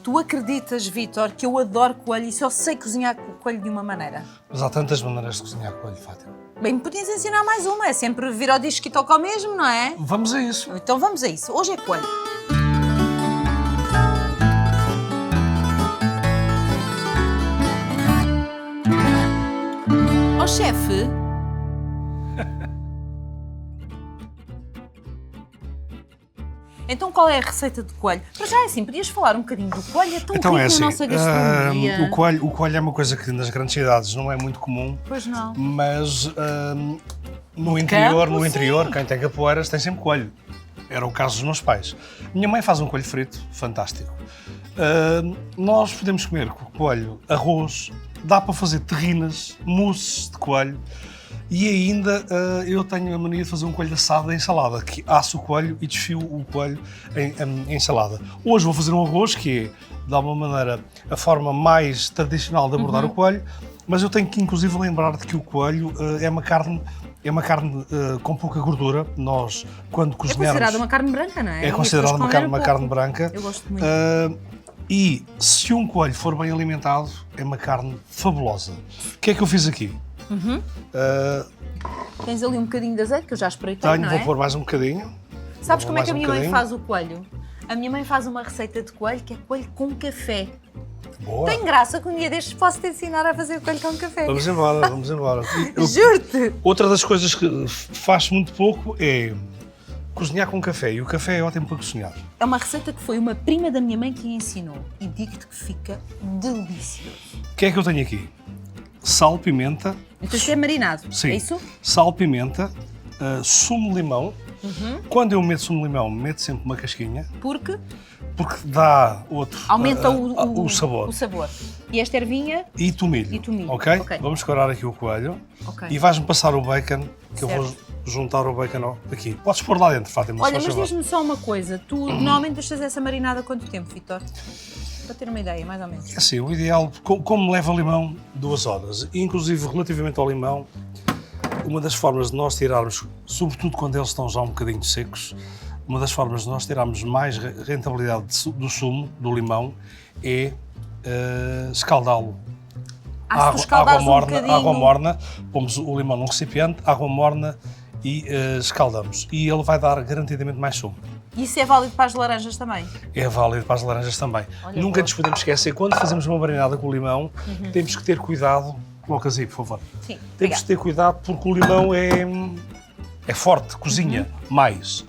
Tu acreditas, Vítor, que eu adoro coelho e só sei cozinhar coelho de uma maneira? Mas há tantas maneiras de cozinhar coelho, Fátima. Bem, me podias ensinar mais uma, é sempre vir ao disco e toca ao mesmo, não é? Vamos a isso. Então vamos a isso. Hoje é coelho. Ó chefe! Então qual é a receita de coelho? Para já é assim, podias falar um bocadinho do coelho, é tão Então é rico assim, na nossa gastronomia. o coelho é uma coisa que nas grandes cidades não é muito comum, Pois não. mas no campo, interior, sim. quem tem capoeiras tem sempre coelho. Era o caso dos meus pais. Minha mãe faz um coelho frito, fantástico. Nós podemos comer com coelho, arroz, dá para fazer terrinas, mousses de coelho. E ainda eu tenho a mania de fazer um coelho assado em salada, que asso o coelho e desfio o coelho em salada. Hoje vou fazer um arroz, que é, de alguma maneira, a forma mais tradicional de abordar o coelho, mas eu tenho que, inclusive, lembrar-te que o coelho é uma carne com pouca gordura. Nós, quando É cozinhamos... considerada uma carne branca, não é? É considerada uma carne branca. Eu gosto muito. E se um coelho for bem alimentado, é uma carne fabulosa. O que é que eu fiz aqui? Tens ali um bocadinho de azeite, que eu já espreitei, Tenho, não é? vou pôr mais um bocadinho. Sabes Vou como é que a mais minha um mãe bocadinho. faz o coelho? A minha mãe faz uma receita de coelho que é coelho com café. Boa. Tem graça que um dia destes posso te ensinar a fazer coelho com café. Vamos embora, vamos embora. Juro-te! Outra das coisas que faço muito pouco é cozinhar com café. E o café é ótimo para cozinhar. É uma receita que foi uma prima da minha mãe que a ensinou. E digo-te que fica delicioso. O que é que eu tenho aqui? Sal, pimenta. Então isto é marinado, Sim. é isso? Sal, pimenta, sumo de limão. Quando eu meto sumo de limão, meto sempre uma casquinha, Porque porque dá outro... aumenta o sabor. o sabor. E esta ervinha, E tomilho. E tomilho, Ok? ok. Vamos escorar aqui o coelho. Ok. E vais-me passar o bacon, que eu Certo. vou juntar o bacon aqui. Podes pôr lá dentro, Fátima, se olha, faz mas favor. diz-me só uma coisa. Tu normalmente deixas essa marinada há quanto tempo, Vítor? Para ter uma ideia, mais ou menos. É assim, o ideal, como leva limão, 2 horas. Inclusive, relativamente ao limão, uma das formas de nós tirarmos, sobretudo quando eles estão já um bocadinho secos, uma das formas de nós tirarmos mais rentabilidade do sumo, do limão, é escaldá-lo. Se tu escaldares um bocadinho... Água morna, pomos o limão num recipiente, água morna e escaldamos. E ele vai dar garantidamente mais sumo. Isso é válido para as laranjas também? É válido para as laranjas também. Olha, Nunca boa. nos podemos esquecer, quando fazemos uma marinada com o limão, temos que ter cuidado. Colocas aí, por favor. Sim, Temos obrigada. que ter cuidado porque o limão é forte, cozinha mais.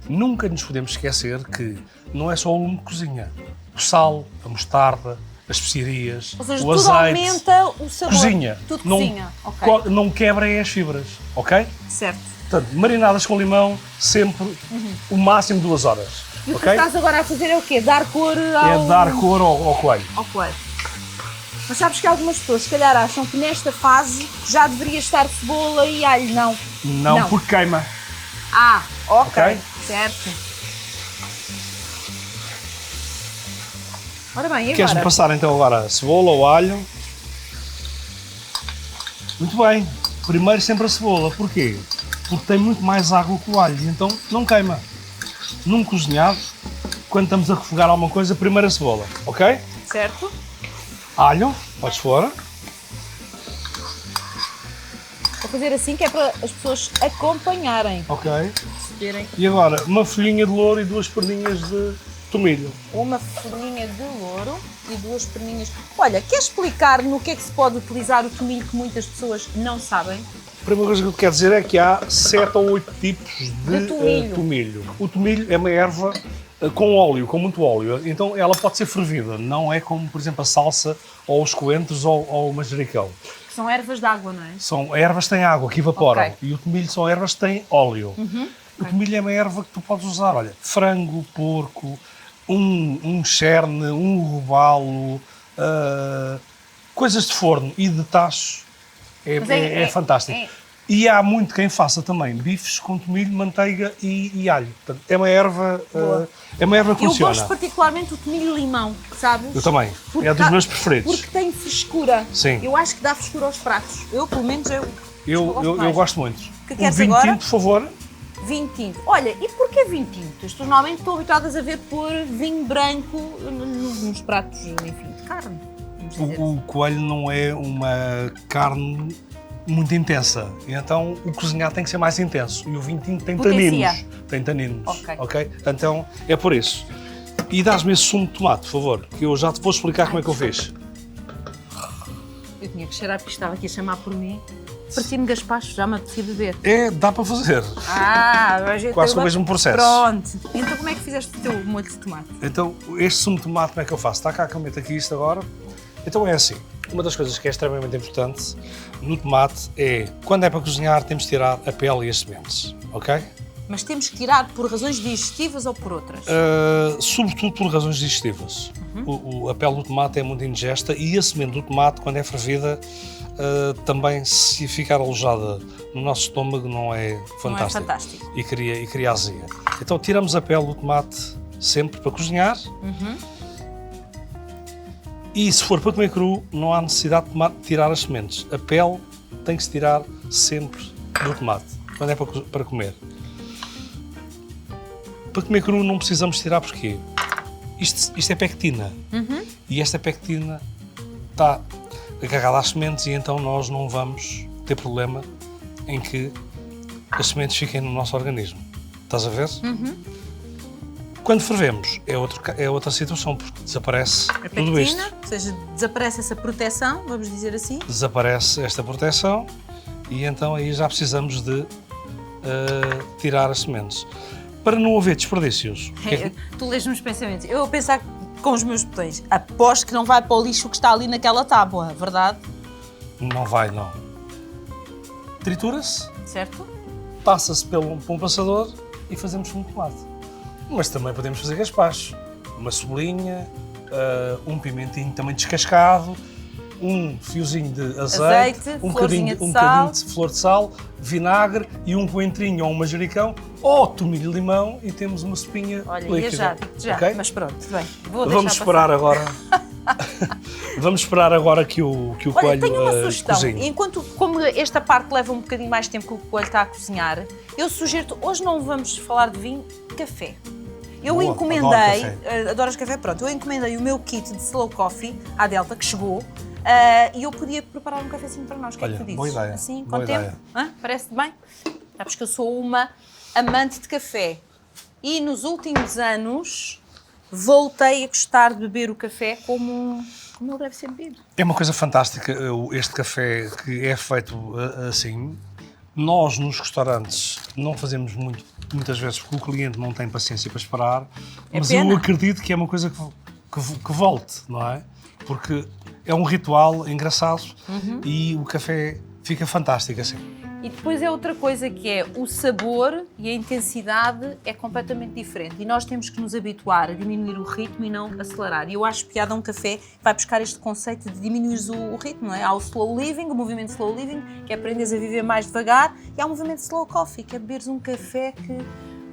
Nunca nos podemos esquecer que não é só o lume que cozinha. O sal, a mostarda, as especiarias, Ou seja, o tudo azeite. aumenta o sabor. Cozinha. Tudo não, cozinha, ok. Não quebra as fibras, ok? Certo. Portanto, marinadas com limão, sempre o máximo 2 horas. E o que ok? estás agora a fazer é o quê? Dar cor ao... É dar cor ao coelho. ao coelho. Mas sabes que algumas pessoas, se calhar, acham que nesta fase já deveria estar cebola e alho. Não. Não, porque queima. Ah, ok. Ok. Certo. Ora bem, e Queres-me agora? passar então agora a cebola, o alho? Muito bem. Primeiro sempre a cebola. Porquê? Porque tem muito mais água que o alho, então não queima. Num cozinhado, quando estamos a refogar alguma coisa, primeiro a cebola, ok? Certo. Alho, podes fora. Vou fazer assim que é para as pessoas acompanharem. Ok. Perceberem. E agora, uma folhinha de louro e 2 perninhas de tomilho. Uma folhinha de louro e 2 perninhas. Olha, queres explicar no que é que se pode utilizar o tomilho que muitas pessoas não sabem? A primeira coisa que eu quero dizer é que há 7 ou 8 tipos de tomilho. tomilho. O tomilho é uma erva com óleo, com muito óleo, então ela pode ser fervida, não é como, por exemplo, a salsa ou os coentros ou o manjericão. Que são ervas de água, não é? São ervas que têm água, que evaporam, Ok. e o tomilho são ervas que têm óleo. O tomilho é uma erva que tu podes usar, olha, frango, porco, um cherne, um robalo, coisas de forno e de tacho, Mas é fantástico. E há muito quem faça também bifes com tomilho, manteiga e alho. Portanto, é uma erva, que Eu funciona. gosto particularmente do tomilho limão, sabes? Eu também. Porque É dos meus preferidos. Porque tem frescura. Sim. Eu acho que dá frescura aos pratos. Eu, pelo menos, Eu mais. gosto muito. Que Um queres vinho agora? tinto, por favor. Vinho tinto. Olha, e porquê vinho tinto? As pessoas normalmente estão habituadas a ver pôr vinho branco nos pratos, enfim, de carne. Vamos dizer O coelho não é uma carne muito intensa, e então o cozinhar tem que ser mais intenso. E o vinho tinto tem Potencia. taninos. Tem taninos. Ok. Então é por isso. E dás-me esse sumo de tomate, por favor, que eu já te vou explicar como é que eu fiz. Eu tinha que cheirar porque estava aqui a chamar por mim. Parecia-me gaspacho, já me apetecia beber. Dá para fazer. Hoje eu Quase tenho o mesmo processo. Pronto. Então como é que fizeste o teu molho de tomate? Então, este sumo de tomate, como é que eu faço? Está cá que eu meto aqui isto agora. Então é assim, uma das coisas que é extremamente importante no tomate é, quando é para cozinhar, temos de tirar a pele e as sementes, ok? Mas temos que tirar por razões digestivas ou por outras? Sobretudo por razões digestivas. A pele do tomate é muito indigesta e a semente do tomate, quando é fervida, também, se ficar alojada no nosso estômago, não é fantástico. Não é fantástico. E cria azia. Então tiramos a pele do tomate sempre para cozinhar. E se for para comer cru, não há necessidade de tirar as sementes. A pele tem que se tirar sempre do tomate, quando é para comer. Para comer cru não precisamos tirar porquê? Isto é pectina. E esta pectina está agarrada às sementes e então nós não vamos ter problema em que as sementes fiquem no nosso organismo. Estás a ver? Quando fervemos é outra situação, porque desaparece A tudo isto. pectina, ou seja, desaparece essa proteção, vamos dizer assim. Desaparece esta proteção e então aí já precisamos de tirar as sementes. Para não haver desperdícios. Tu lês-me os pensamentos. Eu a pensar com os meus botões, aposto que não vai para o lixo que está ali naquela tábua, verdade? Não vai, não. Tritura-se, Certo? passa-se por um passador e fazemos sumo de tomate. Mas também podemos fazer gaspacho. Uma cebolinha, um pimentinho também descascado, um fiozinho de azeite, um bocadinho de flor de sal, vinagre e um coentrinho ou um manjericão ou tomilho e limão e temos uma sopinha Olha, líquida. já, Okay? mas pronto, bem. Vamos esperar agora. Vamos esperar agora que o Olha, coelho tenho uma sugestão. cozinhe. Como esta parte leva um bocadinho mais tempo que o coelho está a cozinhar, eu sugiro-te, hoje não vamos falar de vinho, café. Eu Boa, encomendei, adoro café. adoras café? Pronto, eu encomendei o meu kit de slow coffee à Delta, que chegou, e eu podia preparar um cafezinho para nós. O que é que tu dizes? Boa ideia. Assim, com Boa tempo? ideia. Parece-te bem? Sabes que eu sou uma amante de café e nos últimos anos voltei a gostar de beber o café como ele deve ser bebido. É uma coisa fantástica este café que é feito assim. Nós nos restaurantes não fazemos muitas vezes porque o cliente não tem paciência para esperar, mas pena. eu acredito que é uma coisa que volte, não é? Porque é um ritual engraçado e o café fica fantástico assim. E depois é outra coisa que é o sabor e a intensidade é completamente diferente e nós temos que nos habituar a diminuir o ritmo e não acelerar. E eu acho piada um café que vai buscar este conceito de diminuir o ritmo, não é? Há o slow living, o movimento slow living, que é aprenderes a viver mais devagar, e há o movimento slow coffee, que é beberes um café que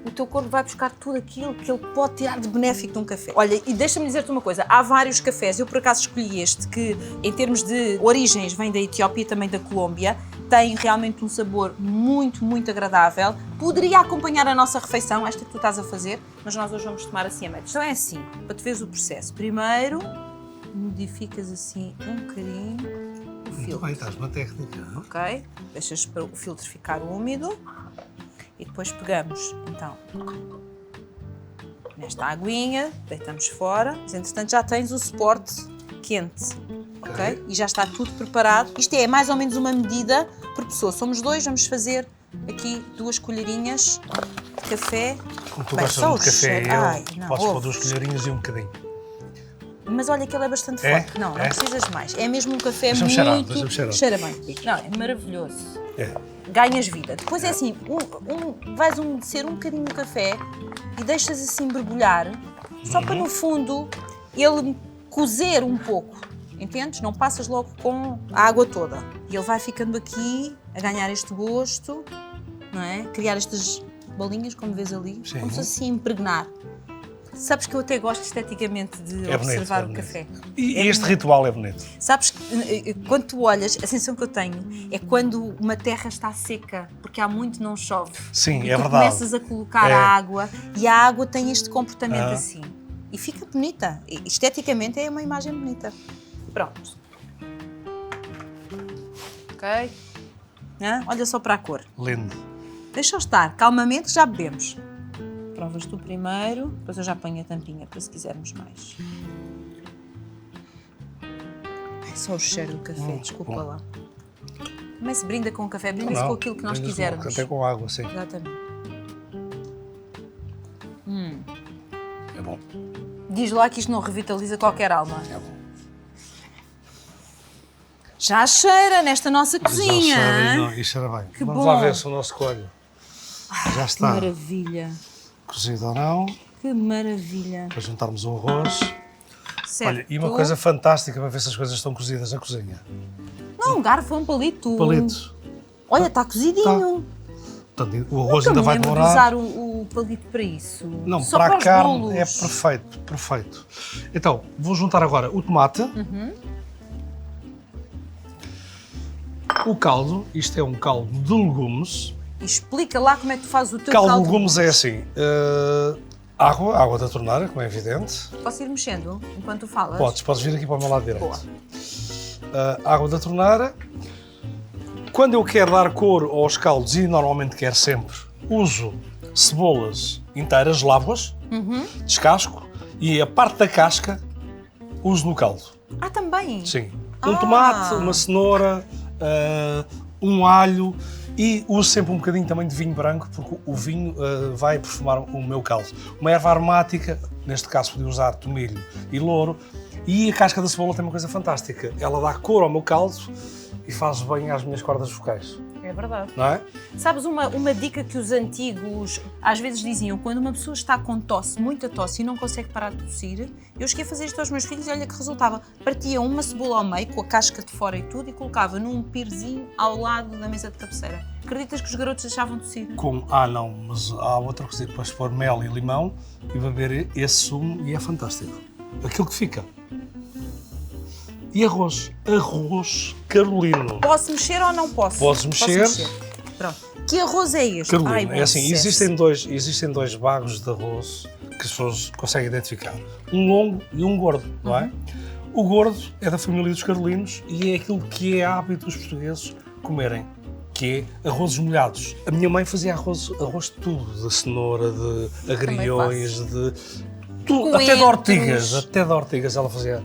o teu corpo vai buscar tudo aquilo que ele pode tirar de benéfico de um café. Olha, e deixa-me dizer-te uma coisa, há vários cafés, eu por acaso escolhi este, que em termos de origens vem da Etiópia e também da Colômbia, tem realmente um sabor muito, muito agradável. Poderia acompanhar a nossa refeição, esta que tu estás a fazer, mas nós hoje vamos tomar assim a média. Então é assim, para tu veres o processo. Primeiro, modificas assim um bocadinho o filtro. Muito bem, estás uma técnica. Ok? Deixas para o filtro ficar úmido e depois pegamos, então, nesta aguinha, deitamos fora, mas entretanto já tens o suporte quente, ok? E já está tudo preparado. Isto é mais ou menos uma medida por pessoa. Somos dois, vamos fazer aqui 2 colherinhas de café. Como tu Bem, gostas só muito de o café, cheiro. Ai, não, podes pôr ouve. 2 colherinhas e um bocadinho. Mas olha que ele é bastante É? forte. Não É? precisas de mais. É mesmo um café Deixa-me muito... cheirar, deixa-me cheirar. Cheira bem. Não, é maravilhoso. É. Ganhas vida. Depois é assim, vais umedecer um bocadinho o café e deixas assim mergulhar, só para no fundo ele cozer um pouco, entendes? Não passas logo com a água toda. E ele vai ficando aqui a ganhar este gosto, não é? Criar estas bolinhas, como vês ali, Sim. como se assim impregnar. Sabes que eu até gosto esteticamente de É bonito, observar é o bonito. café. E este ritual é bonito. Sabes que quando tu olhas, a sensação que eu tenho é quando uma terra está seca, porque há muito não chove. Sim, e é tu verdade. começas a colocar É. a água e a água tem este comportamento Ah. assim. E fica bonita. E, esteticamente é uma imagem bonita. Pronto. Ok. Olha só para a cor. Lindo. Deixa eu estar, calmamente que já bebemos. Provas tu primeiro, depois eu já ponho a tampinha para se quisermos mais. Ai, só o cheiro do café, desculpa bom. lá. Também se brinda com o café, brinda-se com aquilo que nós brinda-se quisermos. Até com água, sim. Exatamente. É bom. Diz lá que isto não revitaliza qualquer alma. É bom. Já cheira nesta nossa Já cozinha. cheira, não, e cheira bem. Que Vamos bom. lá ver se o nosso coelho já Que está maravilha. cozido ou não. Que maravilha. Para juntarmos o arroz. Certo. Olha, e uma coisa fantástica para ver se as coisas estão cozidas na cozinha. Não, um garfo é um palito. Palito. Olha, está cozidinho. Portanto, o arroz Nunca ainda me vai lembro de demorar. usar o palito para isso. Não, Só para a os carne bolos. é perfeito, perfeito. Então, vou juntar agora o tomate. O caldo, isto é um caldo de legumes. Explica lá como é que tu fazes o teu Caldo caldo. de legumes é assim, água da torneira, como é evidente. Posso ir mexendo enquanto tu falas? Podes vir aqui para o meu lado direito. Boa. Água da torneira. Quando eu quero dar cor aos caldos, e normalmente quero sempre, uso cebolas inteiras, lavo-as, descasco, e a parte da casca uso no caldo. Ah, também? Sim. Um tomate, uma cenoura, um alho e uso sempre um bocadinho também de vinho branco, porque o vinho vai perfumar o meu caldo. Uma erva aromática, neste caso podia usar tomilho e louro, e a casca da cebola tem uma coisa fantástica. Ela dá cor ao meu caldo e faz bem às minhas cordas vocais. É verdade. Não é? Sabes uma dica que os antigos às vezes diziam, quando uma pessoa está com tosse, muita tosse e não consegue parar de tossir, eu cheguei a fazer isto aos meus filhos e olha que resultava. Partia uma cebola ao meio, com a casca de fora e tudo, e colocava num pirzinho ao lado da mesa de cabeceira. Acreditas que os garotos deixavam de tossir? Não, mas há outra coisa, depois pôr mel e limão e beber esse sumo e é fantástico. Aquilo que fica. E arroz carolino. Posso mexer ou não posso? Podes mexer. Pronto. Que arroz é este? Carolino, Ai, bom é assim, sucesso. existem dois bagos de arroz que as pessoas conseguem identificar. Um longo e um gordo, não é? O gordo é da família dos carolinos e é aquilo que é hábito dos portugueses comerem, que é arrozes molhados. A minha mãe fazia arroz de tudo, de cenoura, de agriões, de tudo, até de ortigas ela fazia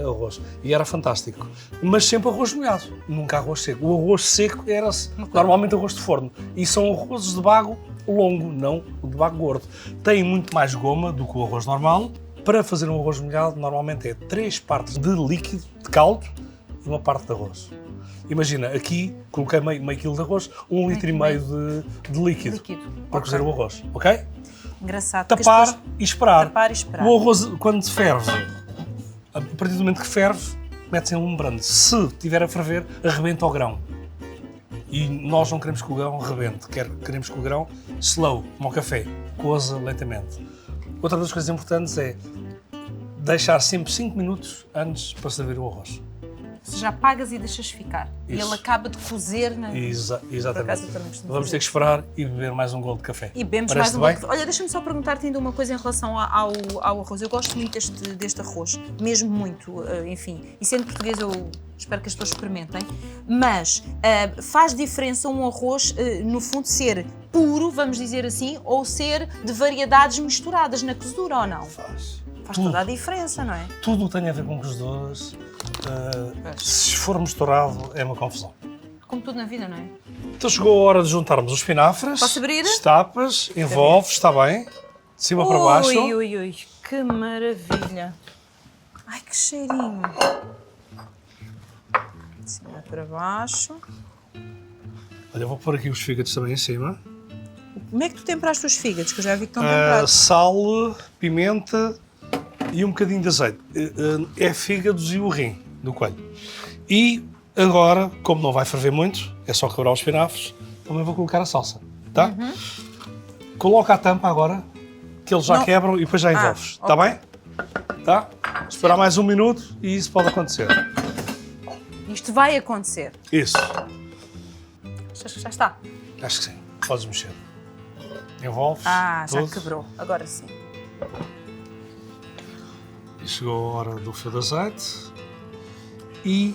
arroz. E era fantástico. Mas sempre arroz molhado, nunca arroz seco. O arroz seco era normalmente arroz de forno. E são arrozes de bago longo, não o de bago gordo. Tem muito mais goma do que o arroz normal. Para fazer um arroz molhado, normalmente é 3 partes de líquido, de caldo, e uma parte de arroz. Imagina, aqui coloquei meio quilo de arroz, 1,5 litro de líquido para cozer o arroz, ok? Engraçado. Tapar e esperar. Tapar e esperar. O arroz, quando se ferve, a partir do momento que ferve, mete-se em lumbrando. Se estiver a ferver, arrebenta o grão. E nós não queremos que o grão rebente, queremos que o grão slow, como o café, coza lentamente. Outra das coisas importantes é deixar sempre 5 minutos antes para servir o arroz. Ou seja, apagas e deixas ficar. Isso. E ele acaba de cozer, não é? Exatamente. Por acaso eu também costumo Vamos fazer. ter que esperar e beber mais um golo de café. E bebemos Parece-te mais um bem? pouco. Olha, deixa-me só perguntar-te ainda uma coisa em relação ao arroz. Eu gosto muito deste arroz, mesmo muito, enfim. E sendo português, eu espero que as pessoas experimentem. Mas faz diferença um arroz, no fundo, ser puro, vamos dizer assim, ou ser de variedades misturadas na cozedura, ou não? Faz Toda a diferença, não é? tudo o que tem a ver com cozedoras, se for misturado, é uma confusão. Como tudo na vida, não é? Então chegou a hora de juntarmos os espinafres. Posso abrir? Destapas, envolves, está bem. De cima para baixo. Ui, ui, ui, que maravilha. Ai, que cheirinho. De cima para baixo. Olha, vou pôr aqui os fígados também em cima. Como é que tu temperaste os fígados? Que eu já vi que estão temperados. Sal, pimenta e um bocadinho de azeite. É fígados e o rim do coelho. E agora, como não vai ferver muito, é só quebrar os espinafres, também vou colocar a salsa, tá? Coloca a tampa agora que eles já Não. quebram e depois já envolves. Está ok. bem? Tá? Esperar mais 1 minuto e isso pode acontecer. Isto vai acontecer. Isso. Acho que já está. Acho que sim. Podes mexer. Envolves. Já tudo. quebrou. Agora sim. E chegou a hora do fio de azeite. E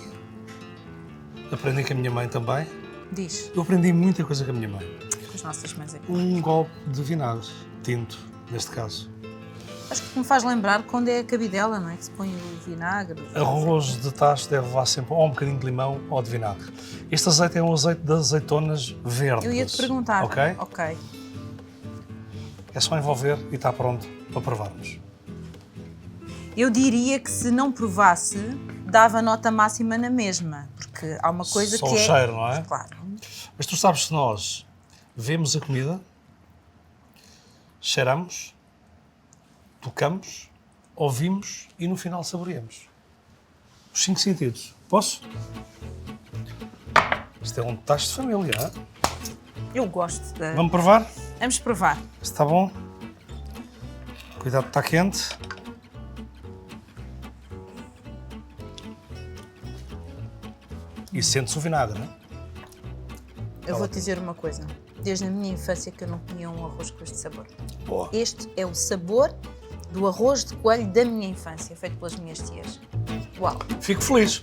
aprendi com a minha mãe também. Diz, Eu aprendi muita coisa com a minha mãe. com as nossas mães aqui. Um golpe de vinagre, tinto, neste caso. Acho que me faz lembrar quando é a cabidela, não é? Que se põe o vinagre. Arroz de tacho deve levar sempre ou um bocadinho de limão ou de vinagre. Este azeite é um azeite de azeitonas verdes. Eu ia-te perguntar. Ok? Ok. É só envolver e está pronto para provarmos. Eu diria que se não provasse, dava nota máxima na mesma. Porque há uma coisa Só que o é... cheiro, não é? Claro. Mas tu sabes que nós vemos a comida, cheiramos, tocamos, ouvimos e no final saboreamos. Os 5 sentidos. Posso? Isto é um tacho de família, hein? Eu gosto da... Vamos provar? Vamos provar. Isto está bom? Cuidado, está quente. E sente-se o vinagre, não é? Eu vou-te dizer uma coisa. Desde a minha infância que eu não comia um arroz com este sabor. Boa. Este é o sabor do arroz de coelho da minha infância, feito pelas minhas tias. Uau! Fico feliz.